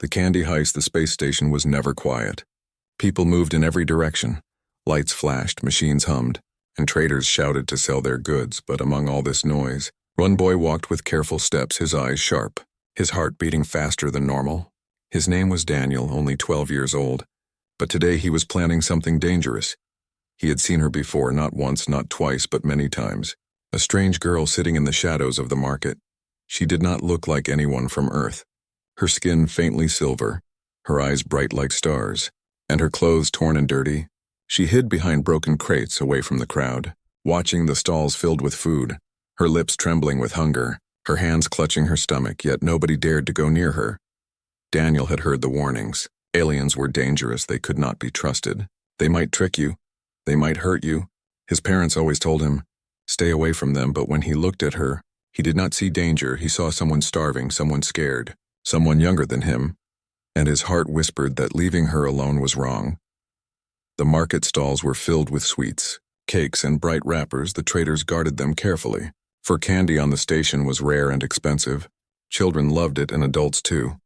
The candy heist, the space station, was never quiet. People moved in every direction. Lights flashed, machines hummed, and traders shouted to sell their goods. But among all this noise, one boy walked with careful steps, his eyes sharp, his heart beating faster than normal. His name was Daniel, only 12 years old. But today he was planning something dangerous. He had seen her before, not once, not twice, but many times. A strange girl sitting in the shadows of the market. She did not look like anyone from Earth. Her skin faintly silver, her eyes bright like stars, and her clothes torn and dirty. She hid behind broken crates away from the crowd, watching the stalls filled with food, her lips trembling with hunger, her hands clutching her stomach, yet nobody dared to go near her. Daniel had heard the warnings. Aliens were dangerous, they could not be trusted. They might trick you, they might hurt you. His parents always told him, stay away from them, but when he looked at her, he did not see danger. He saw someone starving, someone scared, someone younger than him, and his heart whispered that leaving her alone was wrong. The market stalls were filled with sweets, cakes, and bright wrappers. The traders guarded them carefully, for candy on the station was rare and expensive. Children loved it, and adults too.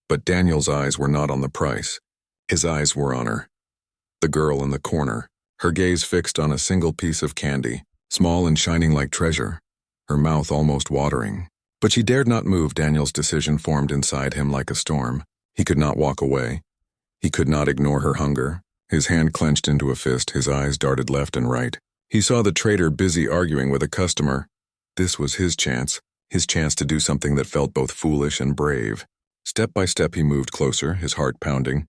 But Daniel's eyes were not on the price. His eyes were on her. The girl in the corner, her gaze fixed on a single piece of candy, small and shining like treasure, her mouth almost watering. But she dared not move. Daniel's decision formed inside him like a storm. He could not walk away. He could not ignore her hunger. His hand clenched into a fist, his eyes darted left and right. He saw the trader busy arguing with a customer. This was his chance to do something that felt both foolish and brave. Step by step he moved closer, his heart pounding.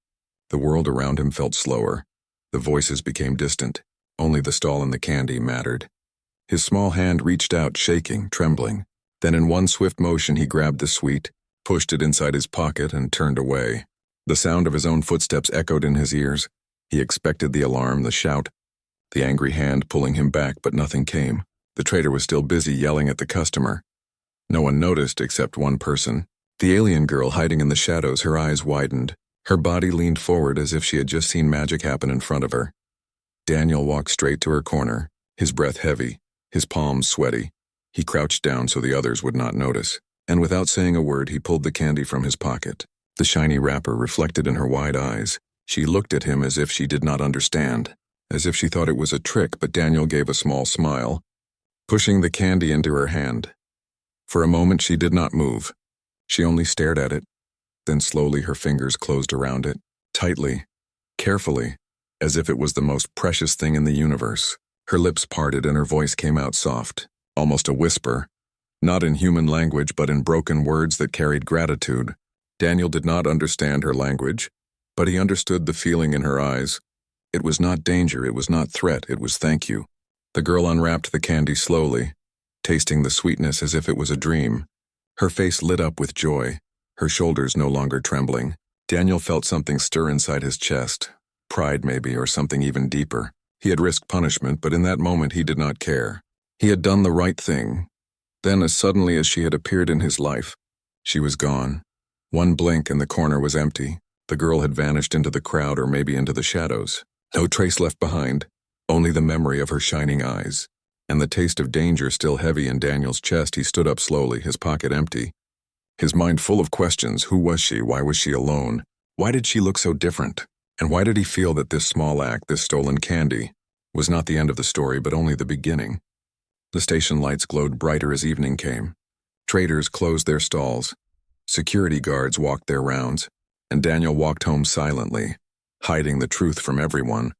The world around him felt slower. The voices became distant. Only the stall and the candy mattered. His small hand reached out, shaking, trembling. Then in one swift motion he grabbed the sweet, pushed it inside his pocket, and turned away. The sound of his own footsteps echoed in his ears. He expected the alarm, the shout, the angry hand pulling him back, but nothing came. The trader was still busy yelling at the customer. No one noticed except one person. The alien girl hiding in the shadows, her eyes widened. Her body leaned forward as if she had just seen magic happen in front of her. Daniel walked straight to her corner, his breath heavy, his palms sweaty. He crouched down so the others would not notice, and without saying a word he pulled the candy from his pocket. The shiny wrapper reflected in her wide eyes. She looked at him as if she did not understand, as if she thought it was a trick, but Daniel gave a small smile, pushing the candy into her hand. For a moment she did not move. She only stared at it. Then slowly her fingers closed around it, tightly, carefully, as if it was the most precious thing in the universe. Her lips parted and her voice came out soft, almost a whisper, not in human language but in broken words that carried gratitude. Daniel did not understand her language, but he understood the feeling in her eyes. It was not danger, it was not threat, it was thank you. The girl unwrapped the candy slowly, tasting the sweetness as if it was a dream. Her face lit up with joy, her shoulders no longer trembling. Daniel felt something stir inside his chest, pride maybe, or something even deeper. He had risked punishment, but in that moment he did not care. He had done the right thing. Then, as suddenly as she had appeared in his life, she was gone. One blink and the corner was empty. The girl had vanished into the crowd or maybe into the shadows. No trace left behind, only the memory of her shining eyes. And the taste of danger still heavy in Daniel's chest. He stood up slowly, his pocket empty, his mind full of questions. Who was she? Why was she alone? Why did she look so different? And why did he feel that this small act, this stolen candy, was not the end of the story but only the beginning? The station lights glowed brighter as evening came. Traders closed their stalls. Security guards walked their rounds, and Daniel walked home silently, hiding the truth from everyone,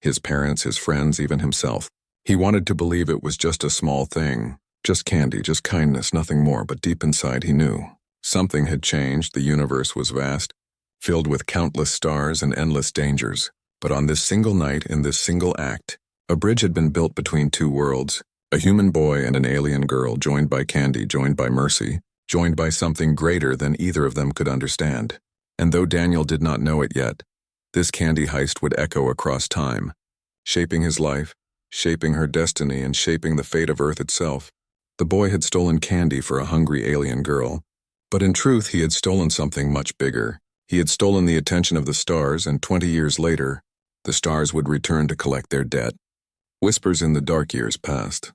his parents, his friends, even himself. He wanted to believe it was just a small thing, just candy, just kindness, nothing more, but deep inside he knew. Something had changed. The universe was vast, filled with countless stars and endless dangers. But on this single night, in this single act, a bridge had been built between two worlds, a human boy and an alien girl, joined by candy, joined by mercy, joined by something greater than either of them could understand. And though Daniel did not know it yet, this candy heist would echo across time, shaping his life, shaping her destiny, and shaping the fate of Earth itself. The boy had stolen candy for a hungry alien girl, but in truth he had stolen something much bigger. He had stolen the attention of the stars, and 20 years later, the stars would return to collect their debt. Whispers in the dark years passed,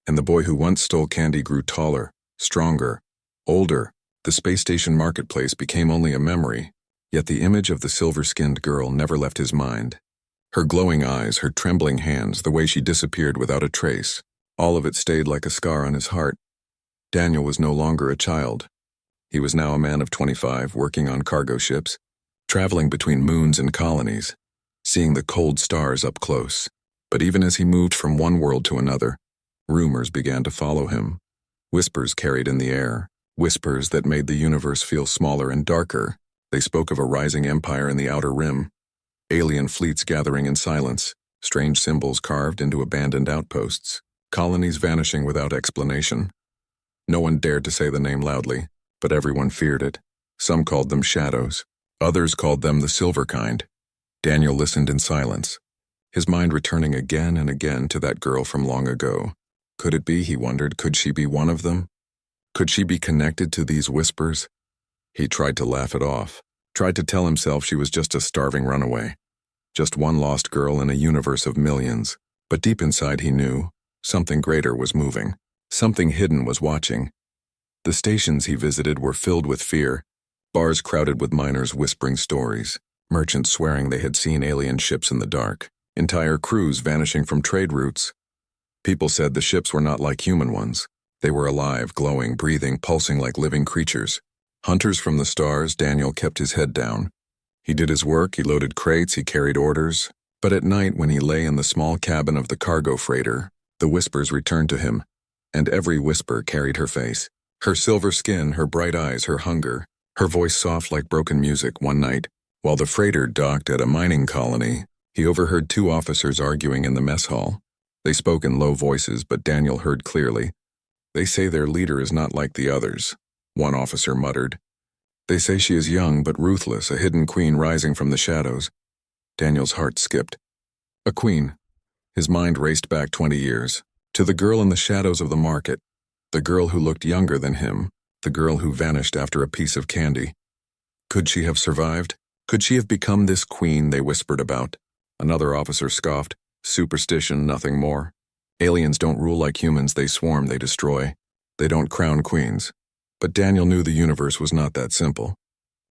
and the boy who once stole candy grew taller, stronger, older. The space station marketplace became only a memory, Yet the image of the silver-skinned girl never left his mind. Her glowing eyes, her trembling hands, the way she disappeared without a trace, all of it stayed like a scar on his heart. Daniel was no longer a child. He was now a man of 25, working on cargo ships, traveling between moons and colonies, seeing the cold stars up close. But even as he moved from one world to another, rumors began to follow him. Whispers carried in the air, whispers that made the universe feel smaller and darker. They spoke of a rising empire in the outer rim, alien fleets gathering in silence, strange symbols carved into abandoned outposts, colonies vanishing without explanation. No one dared to say the name loudly, but everyone feared it. Some called them shadows. Others called them the silver kind. Daniel listened in silence, his mind returning again and again to that girl from long ago. Could it be, he wondered, could she be one of them? Could she be connected to these whispers? He tried to laugh it off, tried to tell himself she was just a starving runaway, just one lost girl in a universe of millions. But deep inside he knew something greater was moving, something hidden was watching. The stations he visited were filled with fear, bars crowded with miners whispering stories, merchants swearing they had seen alien ships in the dark, entire crews vanishing from trade routes. People said the ships were not like human ones. They were alive, glowing, breathing, pulsing like living creatures. Hunters from the stars, Daniel kept his head down. He did his work, he loaded crates, he carried orders. But at night, when he lay in the small cabin of the cargo freighter, the whispers returned to him, and every whisper carried her face. Her silver skin, her bright eyes, her hunger, her voice soft like broken music. One night, while the freighter docked at a mining colony, he overheard two officers arguing in the mess hall. They spoke in low voices, but Daniel heard clearly. "They say their leader is not like the others," one officer muttered. "They say she is young but ruthless, a hidden queen rising from the shadows." Daniel's heart skipped. A queen. His mind raced back 20 years, to the girl in the shadows of the market, the girl who looked younger than him, the girl who vanished after a piece of candy. Could she have survived? Could she have become this queen they whispered about? Another officer scoffed. "Superstition, nothing more. Aliens don't rule like humans, they swarm, they destroy. They don't crown queens." But Daniel knew the universe was not that simple.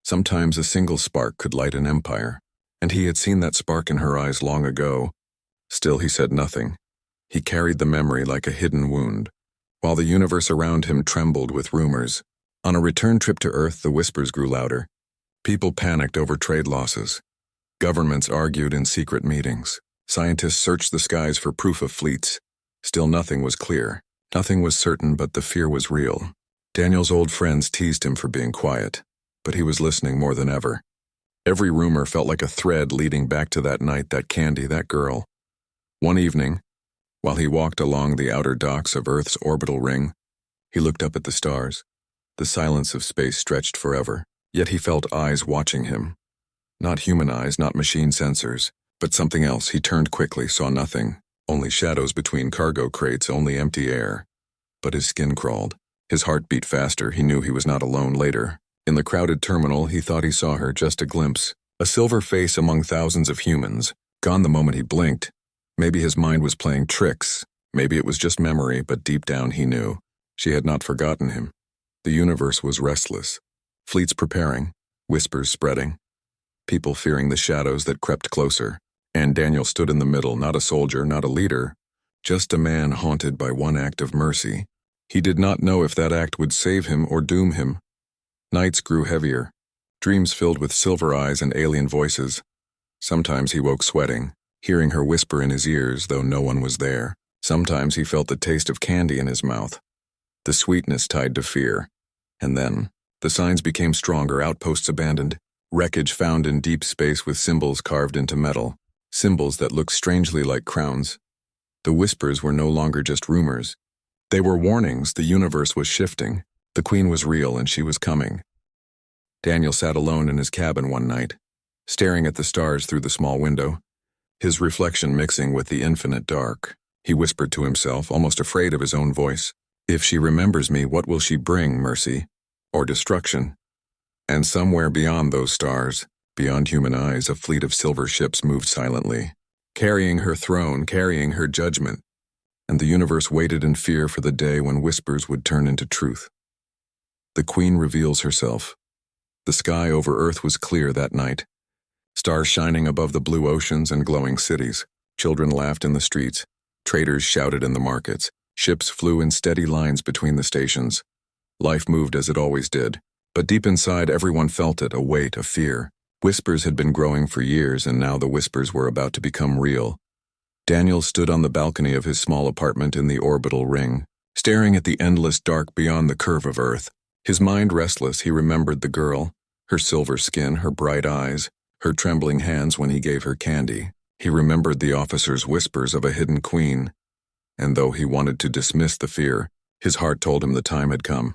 Sometimes a single spark could light an empire, and he had seen that spark in her eyes long ago. Still he said nothing. He carried the memory like a hidden wound, while the universe around him trembled with rumors. On a return trip to Earth, the whispers grew louder. People panicked over trade losses. Governments argued in secret meetings. Scientists searched the skies for proof of fleets. Still nothing was clear. Nothing was certain, but the fear was real. Daniel's old friends teased him for being quiet, but he was listening more than ever. Every rumor felt like a thread leading back to that night, that candy, that girl. One evening, while he walked along the outer docks of Earth's orbital ring, he looked up at the stars. The silence of space stretched forever, yet he felt eyes watching him. Not human eyes, not machine sensors, but something else. He turned quickly, saw nothing, only shadows between cargo crates, only empty air. But his skin crawled. His heart beat faster. He knew he was not alone later. In the crowded terminal, he thought he saw her, just a glimpse. A silver face among thousands of humans, gone the moment he blinked. Maybe his mind was playing tricks. Maybe it was just memory, but deep down he knew. She had not forgotten him. The universe was restless. Fleets preparing, whispers spreading, people fearing the shadows that crept closer. And Daniel stood in the middle, not a soldier, not a leader, just a man haunted by one act of mercy. He did not know if that act would save him or doom him. Nights grew heavier, dreams filled with silver eyes and alien voices. Sometimes he woke sweating, hearing her whisper in his ears, though no one was there. Sometimes he felt the taste of candy in his mouth, the sweetness tied to fear. And then, the signs became stronger, outposts abandoned, wreckage found in deep space with symbols carved into metal, symbols that looked strangely like crowns. The whispers were no longer just rumors. They were warnings. The universe was shifting. The queen was real, and she was coming. Daniel sat alone in his cabin one night, staring at the stars through the small window, his reflection mixing with the infinite dark. He whispered to himself, almost afraid of his own voice, "If she remembers me, what will she bring, mercy or destruction?" And somewhere beyond those stars, beyond human eyes, a fleet of silver ships moved silently, carrying her throne, carrying her judgment. And the universe waited in fear for the day when whispers would turn into truth. The queen reveals herself. The sky over Earth was clear that night. Stars shining above the blue oceans and glowing cities. Children laughed in the streets. Traders shouted in the markets. Ships flew in steady lines between the stations. Life moved as it always did. But deep inside, everyone felt it, a weight, a fear. Whispers had been growing for years, and now the whispers were about to become real. Daniel stood on the balcony of his small apartment in the orbital ring, staring at the endless dark beyond the curve of Earth. His mind restless, he remembered the girl, her silver skin, her bright eyes, her trembling hands when he gave her candy. He remembered the officer's whispers of a hidden queen. And though he wanted to dismiss the fear, his heart told him the time had come.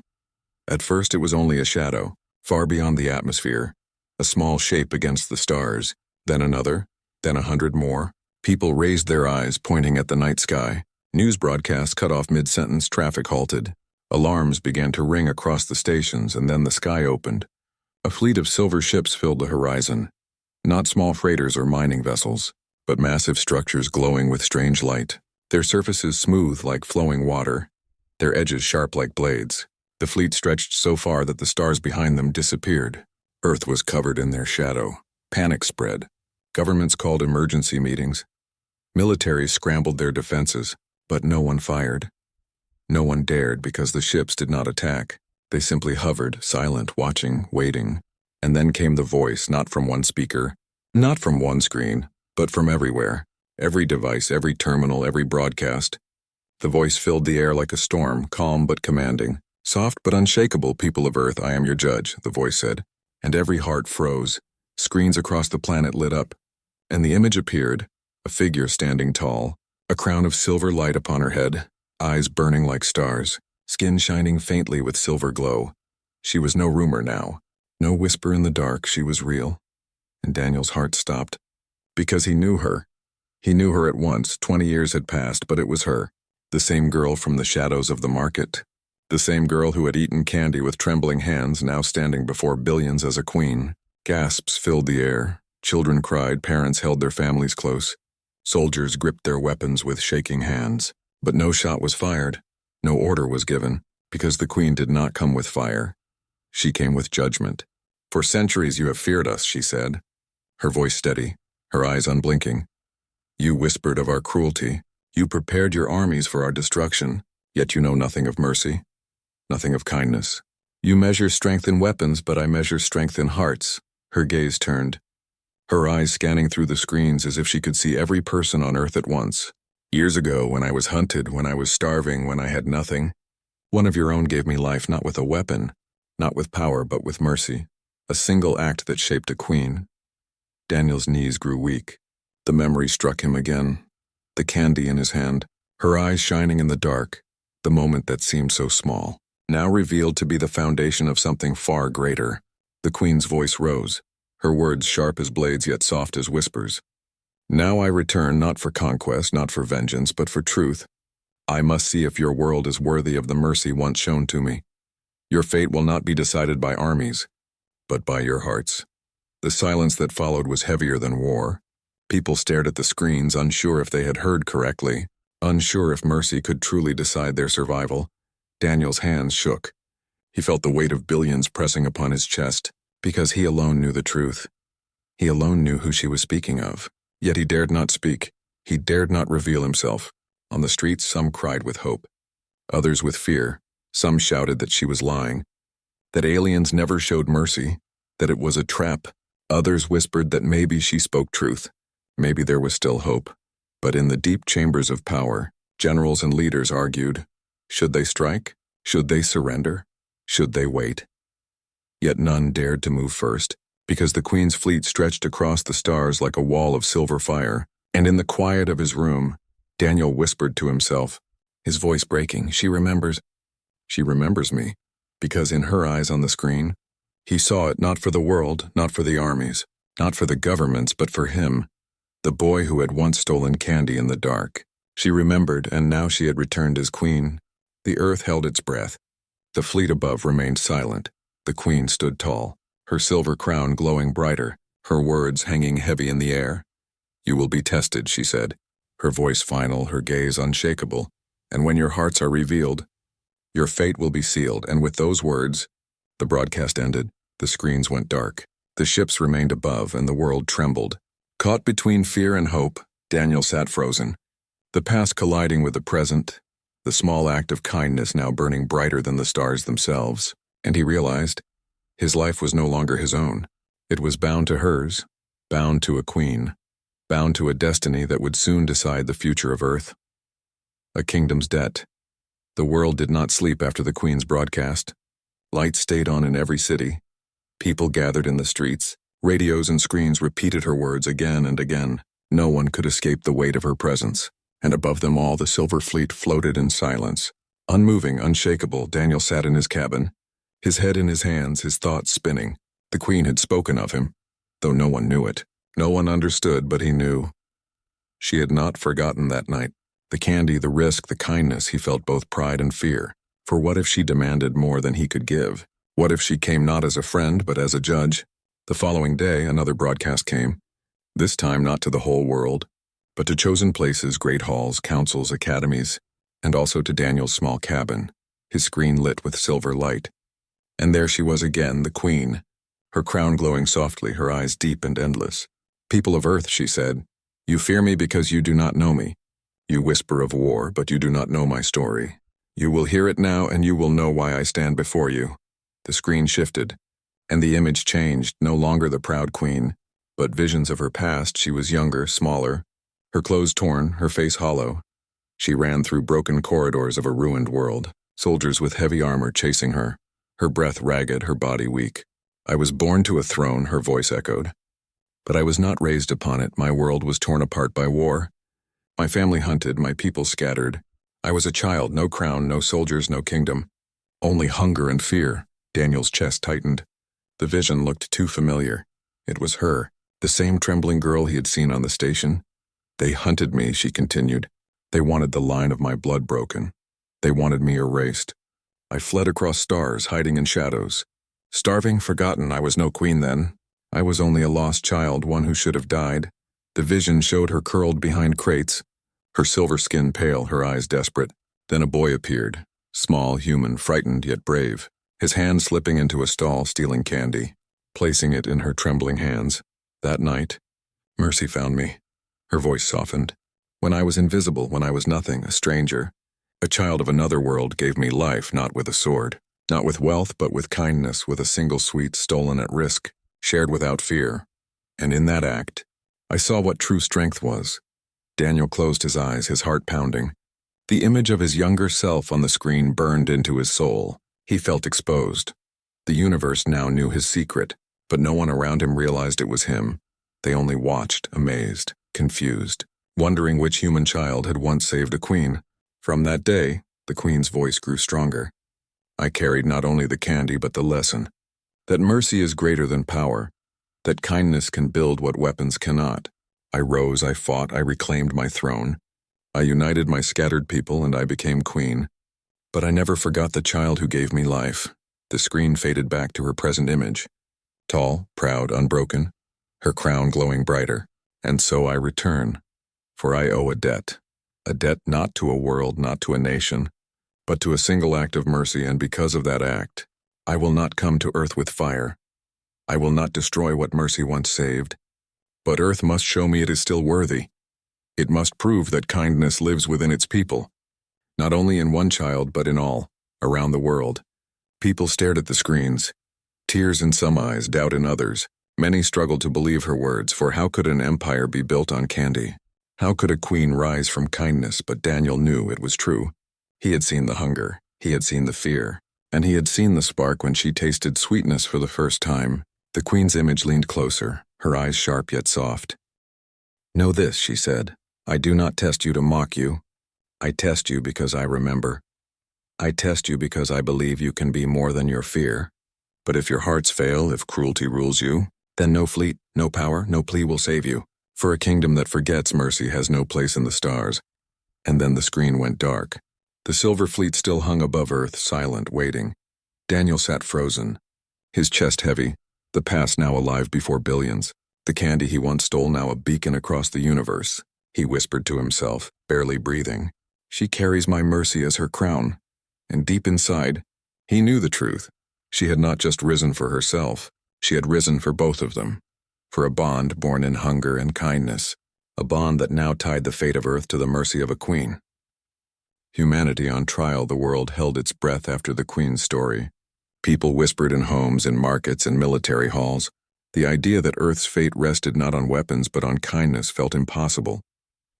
At first it was only a shadow, far beyond the atmosphere, a small shape against the stars, then another, then 100 more. People raised their eyes, pointing at the night sky. News broadcasts cut off mid-sentence, traffic halted. Alarms began to ring across the stations, and then the sky opened. A fleet of silver ships filled the horizon. Not small freighters or mining vessels, but massive structures glowing with strange light. Their surfaces smooth like flowing water, their edges sharp like blades. The fleet stretched so far that the stars behind them disappeared. Earth was covered in their shadow. Panic spread. Governments called emergency meetings. Militaries scrambled their defenses, but no one fired. No one dared because the ships did not attack. They simply hovered, silent, watching, waiting. And then came the voice, not from one speaker, not from one screen, but from everywhere. Every device, every terminal, every broadcast. The voice filled the air like a storm, calm but commanding. Soft but unshakable, people of Earth, I am your judge, the voice said. And every heart froze. Screens across the planet lit up. And the image appeared, a figure standing tall, a crown of silver light upon her head, eyes burning like stars, skin shining faintly with silver glow. She was no rumor now, no whisper in the dark, she was real. And Daniel's heart stopped. Because he knew her. He knew her at once. 20 years had passed, but it was her. The same girl from the shadows of the market. The same girl who had eaten candy with trembling hands, now standing before billions as a queen. Gasps filled the air. Children cried, parents held their families close. Soldiers gripped their weapons with shaking hands. But no shot was fired. No order was given, because the queen did not come with fire. She came with judgment. For centuries you have feared us, she said. Her voice steady, her eyes unblinking. You whispered of our cruelty. You prepared your armies for our destruction, yet you know nothing of mercy, nothing of kindness. You measure strength in weapons, but I measure strength in hearts. Her gaze turned, her eyes scanning through the screens as if she could see every person on Earth at once. Years ago, when I was hunted, when I was starving, when I had nothing, one of your own gave me life not with a weapon, not with power, but with mercy. A single act that shaped a queen. Daniel's knees grew weak. The memory struck him again. The candy in his hand, her eyes shining in the dark, the moment that seemed so small, now revealed to be the foundation of something far greater. The queen's voice rose, her words sharp as blades yet soft as whispers. Now I return not for conquest, not for vengeance, but for truth. I must see if your world is worthy of the mercy once shown to me. Your fate will not be decided by armies, but by your hearts. The silence that followed was heavier than war. People stared at the screens, unsure if they had heard correctly, unsure if mercy could truly decide their survival. Daniel's hands shook. He felt the weight of billions pressing upon his chest, because he alone knew the truth. He alone knew who she was speaking of. Yet he dared not speak. He dared not reveal himself. On the streets, some cried with hope, others with fear. Some shouted that she was lying, that aliens never showed mercy, that it was a trap. Others whispered that maybe she spoke truth. Maybe there was still hope. But in the deep chambers of power, generals and leaders argued, should they strike? Should they surrender? Should they wait? Yet none dared to move first, because the queen's fleet stretched across the stars like a wall of silver fire, and in the quiet of his room, Daniel whispered to himself, his voice breaking, she remembers me, because in her eyes on the screen, he saw it not for the world, not for the armies, not for the governments, but for him, the boy who had once stolen candy in the dark. She remembered, and now she had returned as queen. The earth held its breath. The fleet above remained silent. The queen stood tall, her silver crown glowing brighter, her words hanging heavy in the air. You will be tested, she said, her voice final, her gaze unshakable. And when your hearts are revealed, your fate will be sealed. And with those words, the broadcast ended. The screens went dark. The ships remained above, and the world trembled. Caught between fear and hope, Daniel sat frozen. The past colliding with the present, the small act of kindness now burning brighter than the stars themselves. And he realized his life was no longer his own. It was bound to hers, bound to a queen, bound to a destiny that would soon decide the future of Earth. A kingdom's debt. The world did not sleep after the Queen's broadcast. Lights stayed on in every city. People gathered in the streets. Radios and screens repeated her words again and again. No one could escape the weight of her presence. And above them all, the Silver Fleet floated in silence. Unmoving, unshakable, Daniel sat in his cabin, his head in his hands, his thoughts spinning. The Queen had spoken of him, though no one knew it. No one understood, but he knew. She had not forgotten that night. The candy, the risk, the kindness, he felt both pride and fear. For what if she demanded more than he could give? What if she came not as a friend, but as a judge? The following day, another broadcast came. This time not to the whole world, but to chosen places, great halls, councils, academies, and also to Daniel's small cabin, his screen lit with silver light. And there she was again, the Queen, her crown glowing softly, her eyes deep and endless. "People of Earth," she said, "you fear me because you do not know me. You whisper of war, but you do not know my story. You will hear it now, and you will know why I stand before you." The screen shifted, and the image changed, no longer the proud Queen, but visions of her past. She was younger, smaller, her clothes torn, her face hollow. She ran through broken corridors of a ruined world, soldiers with heavy armor chasing her, her breath ragged, her body weak. "I was born to a throne," her voice echoed. "But I was not raised upon it. My world was torn apart by war. My family hunted, my people scattered. I was a child, no crown, no soldiers, no kingdom. Only hunger and fear." Daniel's chest tightened. The vision looked too familiar. It was her, the same trembling girl he had seen on the station. "They hunted me," she continued. "They wanted the line of my blood broken. They wanted me erased. I fled across stars, hiding in shadows. Starving, forgotten, I was no queen then. I was only a lost child, one who should have died." The vision showed her curled behind crates, her silver skin pale, her eyes desperate. Then a boy appeared, small, human, frightened yet brave, his hand slipping into a stall, stealing candy, placing it in her trembling hands. "That night, Mercy found me." Her voice softened. "When I was invisible, when I was nothing, a stranger, a child of another world, gave me life, not with a sword, not with wealth, but with kindness, with a single sweet stolen at risk, shared without fear. And in that act, I saw what true strength was." Daniel closed his eyes, his heart pounding. The image of his younger self on the screen burned into his soul. He felt exposed. The universe now knew his secret, but no one around him realized it was him. They only watched, amazed, confused, wondering which human child had once saved a queen. From that day, the Queen's voice grew stronger. "I carried not only the candy but the lesson. That mercy is greater than power. That kindness can build what weapons cannot. I rose, I fought, I reclaimed my throne. I united my scattered people, and I became queen. But I never forgot the child who gave me life." The screen faded back to her present image. Tall, proud, unbroken, her crown glowing brighter. "And so I return. For I owe a debt not to a world, not to a nation, but to a single act of mercy, and because of that act, I will not come to Earth with fire. I will not destroy what mercy once saved. But Earth must show me it is still worthy. It must prove that kindness lives within its people, not only in one child, but in all, around the world." People stared at the screens, tears in some eyes, doubt in others. Many struggled to believe her words, for how could an empire be built on candy? How could a queen rise from kindness? But Daniel knew it was true. He had seen the hunger, he had seen the fear, and he had seen the spark when she tasted sweetness for the first time. The Queen's image leaned closer, her eyes sharp yet soft. "Know this," she said. "I do not test you to mock you. I test you because I remember. I test you because I believe you can be more than your fear. But if your hearts fail, if cruelty rules you, then no fleet, no power, no plea will save you. For a kingdom that forgets mercy has no place in the stars." And then the screen went dark. The Silver Fleet still hung above Earth, silent, waiting. Daniel sat frozen, his chest heavy, the past now alive before billions. The candy he once stole now a beacon across the universe. He whispered to himself, barely breathing. "She carries my mercy as her crown." And deep inside, he knew the truth. She had not just risen for herself, she had risen for both of them, for a bond born in hunger and kindness, a bond that now tied the fate of Earth to the mercy of a queen. Humanity on trial, the world held its breath after the queen's story. People whispered in homes, in markets, and military halls. The idea that Earth's fate rested not on weapons but on kindness felt impossible.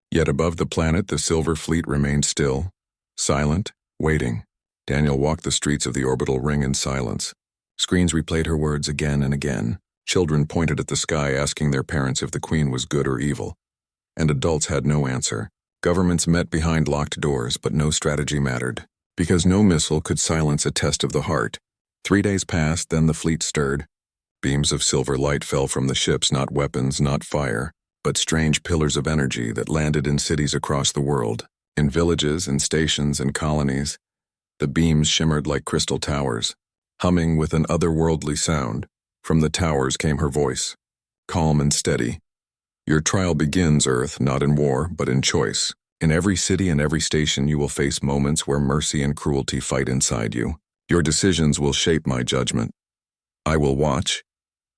Yet above the planet, the Silver Fleet remained still, silent, waiting. Daniel walked the streets of the orbital ring in silence. Screens replayed her words again and again. Children pointed at the sky asking their parents if the queen was good or evil. And adults had no answer. Governments met behind locked doors, but no strategy mattered, because no missile could silence a test of the heart. 3 days passed, then the fleet stirred. Beams of silver light fell from the ships, not weapons, not fire, but strange pillars of energy that landed in cities across the world, in villages and stations and colonies. The beams shimmered like crystal towers, humming with an otherworldly sound. From the towers came her voice, calm and steady. Your trial begins, Earth, not in war, but in choice. In every city and every station you will face moments where mercy and cruelty fight inside you. Your decisions will shape my judgment. I will watch.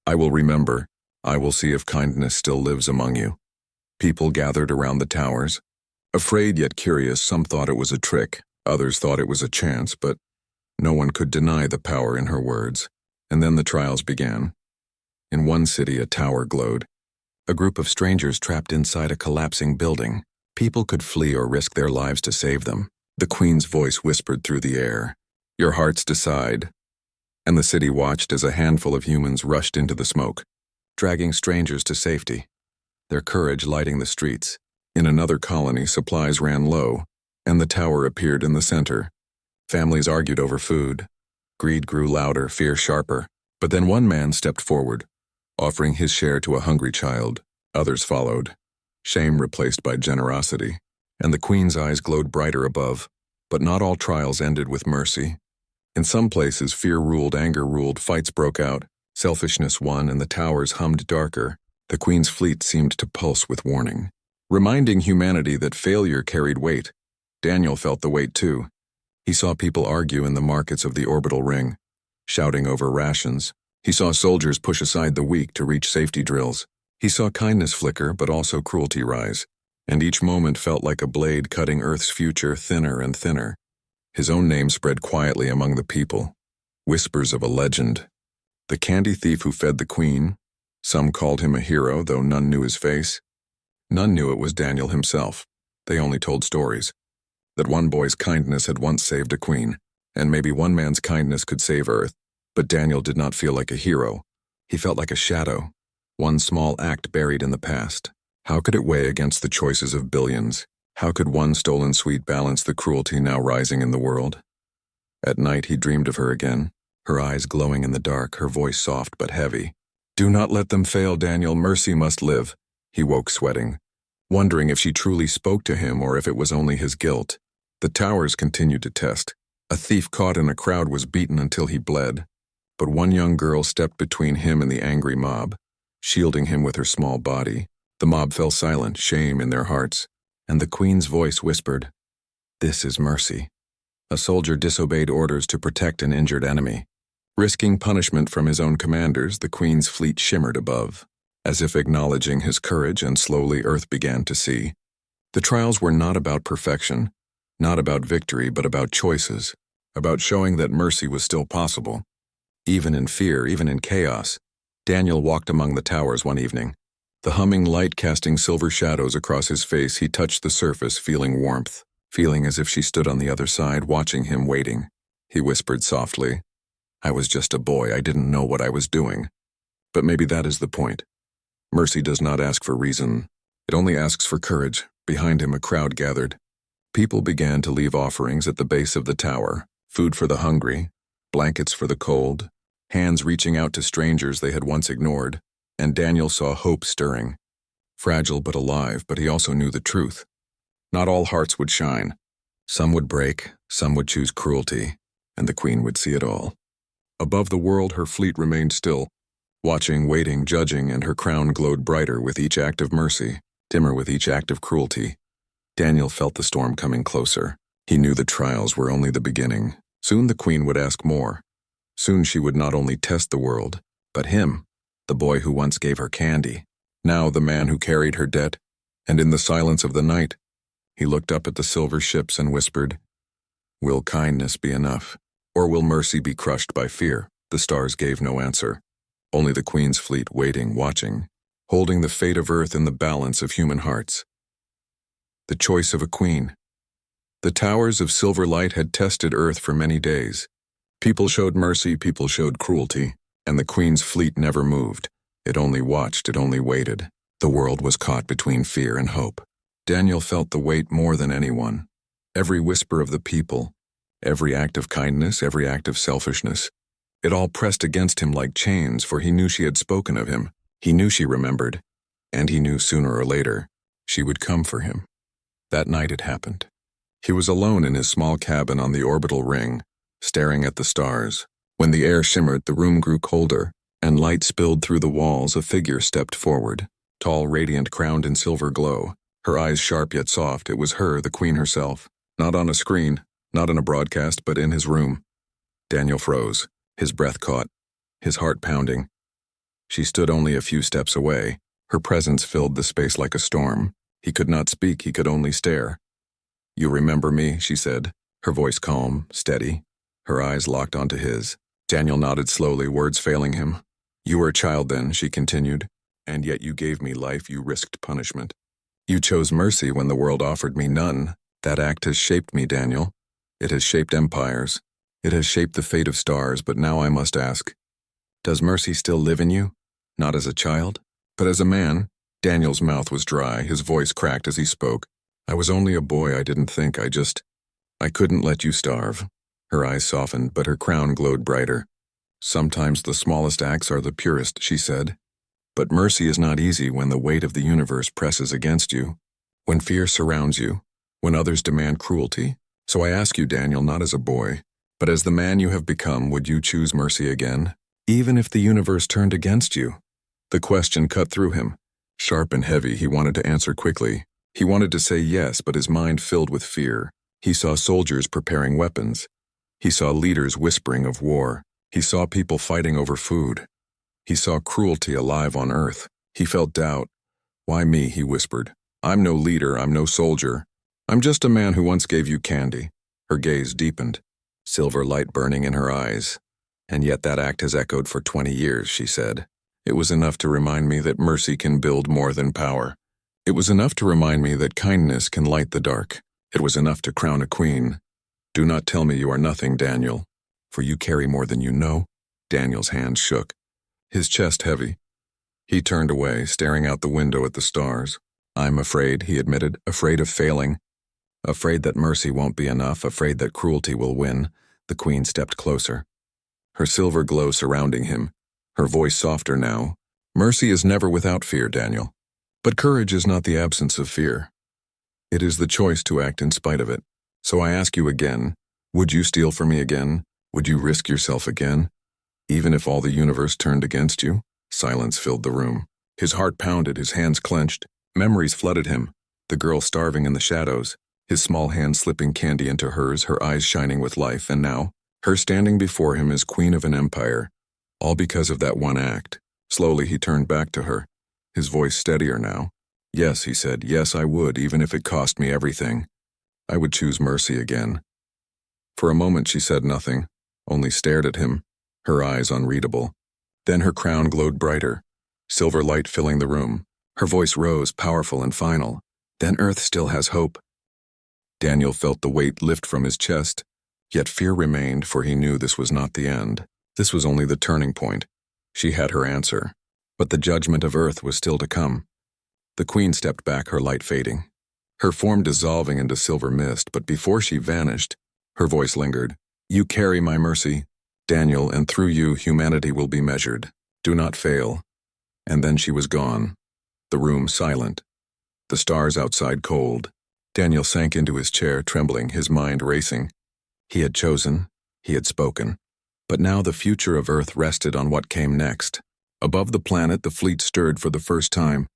I will remember. I will see if kindness still lives among you. People gathered around the towers. Afraid yet curious, some thought it was a trick, others thought it was a chance, but no one could deny the power in her words. And then the trials began. In one city, a tower glowed. A group of strangers trapped inside a collapsing building. People could flee or risk their lives to save them. The queen's voice whispered through the air, "Your hearts decide." And the city watched as a handful of humans rushed into the smoke, dragging strangers to safety, their courage lighting the streets. In another colony, supplies ran low, and the tower appeared in the center. Families argued over food. Greed grew louder, fear sharper. But then one man stepped forward, offering his share to a hungry child. Others followed, shame replaced by generosity. And the queen's eyes glowed brighter above. But not all trials ended with mercy. In some places, fear ruled, anger ruled, fights broke out. Selfishness won, and the towers hummed darker. The queen's fleet seemed to pulse with warning, reminding humanity that failure carried weight. Daniel felt the weight too. He saw people argue in the markets of the orbital ring, shouting over rations. He saw soldiers push aside the weak to reach safety drills. He saw kindness flicker, but also cruelty rise. And each moment felt like a blade cutting Earth's future thinner and thinner. His own name spread quietly among the people. Whispers of a legend. The candy thief who fed the queen. Some called him a hero, though none knew his face. None knew it was Daniel himself. They only told stories. That one boy's kindness had once saved a queen, and maybe one man's kindness could save Earth. But Daniel did not feel like a hero. He felt like a shadow, one small act buried in the past. How could it weigh against the choices of billions? How could one stolen sweet balance the cruelty now rising in the world? At night he dreamed of her again, her eyes glowing in the dark, her voice soft but heavy. "Do not let them fail, Daniel. Mercy must live." He woke sweating, wondering if she truly spoke to him or if it was only his guilt. The towers continued to test. A thief caught in a crowd was beaten until he bled. But one young girl stepped between him and the angry mob, shielding him with her small body. The mob fell silent, shame in their hearts, and the queen's voice whispered, "This is mercy." A soldier disobeyed orders to protect an injured enemy. Risking punishment from his own commanders, the queen's fleet shimmered above, as if acknowledging his courage, and slowly Earth began to see. The trials were not about perfection, not about victory, but about choices, about showing that mercy was still possible. Even in fear, even in chaos, Daniel walked among the towers one evening. The humming light casting silver shadows across his face, he touched the surface, feeling warmth, feeling as if she stood on the other side, watching him, waiting. He whispered softly, "I was just a boy, I didn't know what I was doing." But maybe that is the point. Mercy does not ask for reason, it only asks for courage. Behind him a crowd gathered. People began to leave offerings at the base of the tower, food for the hungry, blankets for the cold, hands reaching out to strangers they had once ignored, and Daniel saw hope stirring. Fragile but alive, but he also knew the truth. Not all hearts would shine. Some would break, some would choose cruelty, and the queen would see it all. Above the world, her fleet remained still, watching, waiting, judging, and her crown glowed brighter with each act of mercy, dimmer with each act of cruelty. Daniel felt the storm coming closer. He knew the trials were only the beginning. Soon the queen would ask more. Soon she would not only test the world, but him, the boy who once gave her candy, now the man who carried her debt, and in the silence of the night, he looked up at the silver ships and whispered, "Will kindness be enough, or will mercy be crushed by fear?" The stars gave no answer, only the Queen's fleet waiting, watching, holding the fate of Earth in the balance of human hearts. The choice of a queen. The towers of silver light had tested Earth for many days. People showed mercy, people showed cruelty, and the Queen's fleet never moved. It only watched, it only waited. The world was caught between fear and hope. Daniel felt the weight more than anyone. Every whisper of the people, every act of kindness, every act of selfishness, it all pressed against him like chains, for he knew she had spoken of him. He knew she remembered, and he knew sooner or later she would come for him. That night it happened. He was alone in his small cabin on the orbital ring, staring at the stars. When the air shimmered, the room grew colder, and light spilled through the walls. A figure stepped forward, tall, radiant, crowned in silver glow. Her eyes sharp yet soft. It was her, the Queen herself. Not on a screen, not in a broadcast, but in his room. Daniel froze, his breath caught, his heart pounding. She stood only a few steps away. Her presence filled the space like a storm. He could not speak, he could only stare. "You remember me," she said, her voice calm, steady. Her eyes locked onto his. Daniel nodded slowly, words failing him. "You were a child then," she continued, "and yet you gave me life, you risked punishment. You chose mercy when the world offered me none. That act has shaped me, Daniel. It has shaped empires. It has shaped the fate of stars, but now I must ask, does mercy still live in you? Not as a child, but as a man?" Daniel's mouth was dry, his voice cracked as he spoke. "I was only a boy, I didn't think, I couldn't let you starve." Her eyes softened, but her crown glowed brighter. "Sometimes the smallest acts are the purest," she said. "But mercy is not easy when the weight of the universe presses against you, when fear surrounds you, when others demand cruelty. So I ask you, Daniel, not as a boy, but as the man you have become, would you choose mercy again, even if the universe turned against you?" The question cut through him. Sharp and heavy, he wanted to answer quickly. He wanted to say yes, but his mind filled with fear. He saw soldiers preparing weapons. He saw leaders whispering of war. He saw people fighting over food. He saw cruelty alive on Earth. He felt doubt. "Why me?" he whispered. "I'm no leader, I'm no soldier. I'm just a man who once gave you candy." Her gaze deepened, silver light burning in her eyes. "And yet that act has echoed for 20 years, she said. "It was enough to remind me that mercy can build more than power. It was enough to remind me that kindness can light the dark. It was enough to crown a queen. Do not tell me you are nothing, Daniel, for you carry more than you know." Daniel's hand shook, his chest heavy. He turned away, staring out the window at the stars. "I'm afraid," he admitted, "afraid of failing. Afraid that mercy won't be enough, afraid that cruelty will win." The Queen stepped closer, her silver glow surrounding him, her voice softer now. "Mercy is never without fear, Daniel. But courage is not the absence of fear. It is the choice to act in spite of it. So I ask you again, would you steal from me again? Would you risk yourself again? Even if all the universe turned against you?" Silence filled the room. His heart pounded, his hands clenched. Memories flooded him. The girl starving in the shadows, his small hand slipping candy into hers, her eyes shining with life, and now, her standing before him as queen of an empire. All because of that one act. Slowly he turned back to her, his voice steadier now. "Yes," he said, "yes, I would, even if it cost me everything. I would choose mercy again." For a moment she said nothing, only stared at him, her eyes unreadable. Then her crown glowed brighter, silver light filling the room. Her voice rose, powerful and final. "Then Earth still has hope." Daniel felt the weight lift from his chest, yet fear remained, for he knew this was not the end. This was only the turning point. She had her answer, but the judgment of Earth was still to come. The Queen stepped back, her light fading, her form dissolving into silver mist, but before she vanished, her voice lingered. "You carry my mercy, Daniel, and through you humanity will be measured. Do not fail." And then she was gone, the room silent, the stars outside cold. Daniel sank into his chair, trembling, his mind racing. He had chosen, he had spoken. But now the future of Earth rested on what came next. Above the planet, the fleet stirred for the first time.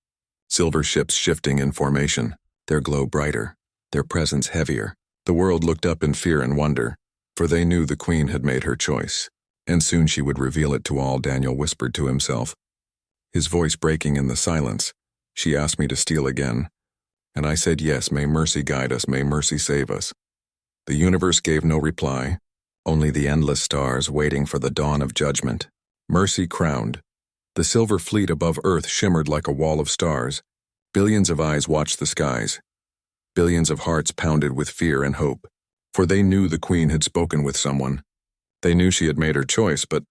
Silver ships shifting in formation, their glow brighter, their presence heavier. The world looked up in fear and wonder, for they knew the Queen had made her choice. And soon she would reveal it to all, Daniel whispered to himself, his voice breaking in the silence. She asked me to steal again. And I said yes, may mercy guide us, may mercy save us. The universe gave no reply, only the endless stars waiting for the dawn of judgment. Mercy crowned. The silver fleet above Earth shimmered like a wall of stars. Billions of eyes watched the skies. Billions of hearts pounded with fear and hope, for they knew the Queen had spoken with someone. They knew she had made her choice, but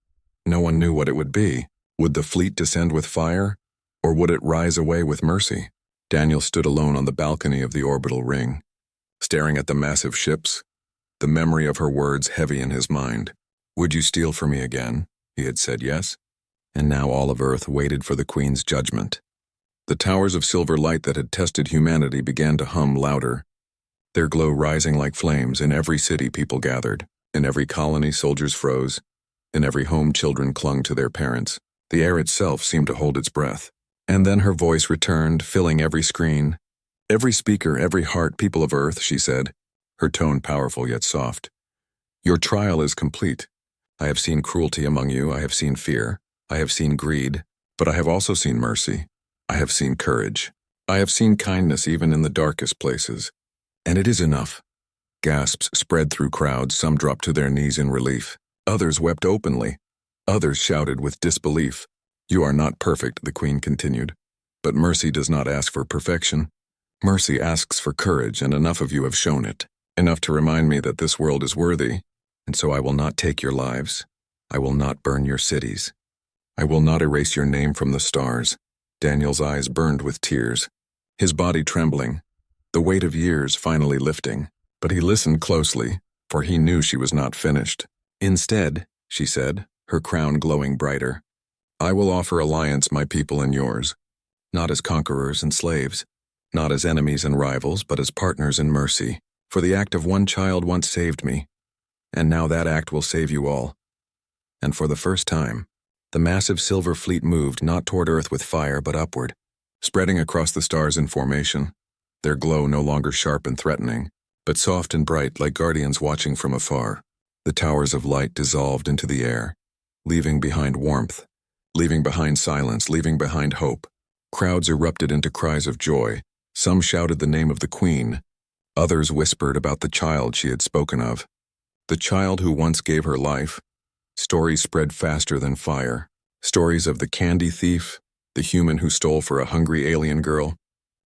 no one knew what it would be. Would the fleet descend with fire, or would it rise away with mercy? Daniel stood alone on the balcony of the orbital ring, staring at the massive ships, the memory of her words heavy in his mind. Would you steal for me again? He had said yes. And now all of Earth waited for the Queen's judgment. The towers of silver light that had tested humanity began to hum louder, their glow rising like flames. In every city people gathered. In every colony soldiers froze. In every home children clung to their parents. The air itself seemed to hold its breath. And then her voice returned, filling every screen. Every speaker, every heart, people of Earth, she said, her tone powerful yet soft. Your trial is complete. I have seen cruelty among you, I have seen fear, I have seen greed, but I have also seen mercy. I have seen courage. I have seen kindness even in the darkest places. And it is enough. Gasps spread through crowds, some dropped to their knees in relief. Others wept openly. Others shouted with disbelief. You are not perfect, the Queen continued. But mercy does not ask for perfection. Mercy asks for courage, and enough of you have shown it. Enough to remind me that this world is worthy, and so I will not take your lives. I will not burn your cities. I will not erase your name from the stars. Daniel's eyes burned with tears, his body trembling, the weight of years finally lifting. But he listened closely, for he knew she was not finished. Instead, she said, her crown glowing brighter, I will offer alliance, my people and yours, not as conquerors and slaves, not as enemies and rivals, but as partners in mercy. For the act of one child once saved me, and now that act will save you all. And for the first time, the massive silver fleet moved not toward Earth with fire, but upward, spreading across the stars in formation, their glow no longer sharp and threatening, but soft and bright like guardians watching from afar. The towers of light dissolved into the air, leaving behind warmth, leaving behind silence, leaving behind hope. Crowds erupted into cries of joy. Some shouted the name of the Queen. Others whispered about the child she had spoken of, the child who once gave her life. Stories spread faster than fire. Stories of the candy thief, the human who stole for a hungry alien girl,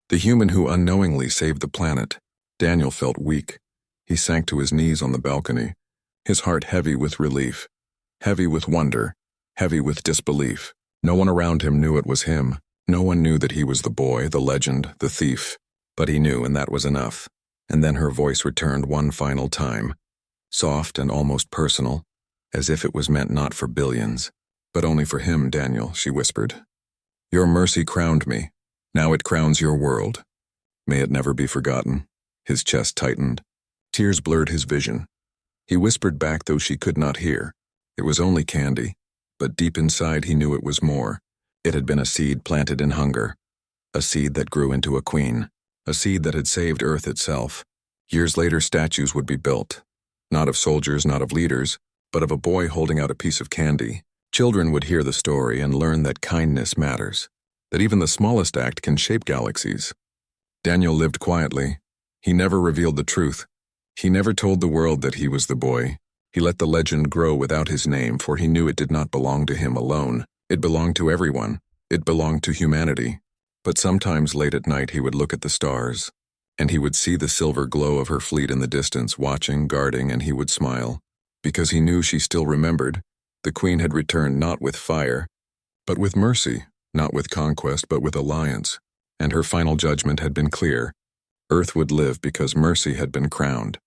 the human who unknowingly saved the planet. Daniel felt weak. He sank to his knees on the balcony, his heart heavy with relief, heavy with wonder, heavy with disbelief. No one around him knew it was him. No one knew that he was the boy, the legend, the thief. But he knew, and that was enough. And then her voice returned one final time, soft and almost personal, as if it was meant not for billions, but only for him, Daniel, she whispered. Your mercy crowned me. Now it crowns your world. May it never be forgotten. His chest tightened. Tears blurred his vision. He whispered back, though she could not hear. It was only candy, but deep inside he knew it was more. It had been a seed planted in hunger, a seed that grew into a queen, a seed that had saved Earth itself. Years later, statues would be built, not of soldiers, not of leaders, but of a boy holding out a piece of candy. Children would hear the story and learn that kindness matters, that even the smallest act can shape galaxies. Daniel lived quietly. He never revealed the truth. He never told the world that he was the boy. He let the legend grow without his name, for he knew it did not belong to him alone. It belonged to everyone. It belonged to humanity. But sometimes late at night he would look at the stars, and he would see the silver glow of her fleet in the distance, watching, guarding, and he would smile, because he knew she still remembered. The Queen had returned not with fire, but with mercy, not with conquest, but with alliance, and her final judgment had been clear. Earth would live because mercy had been crowned.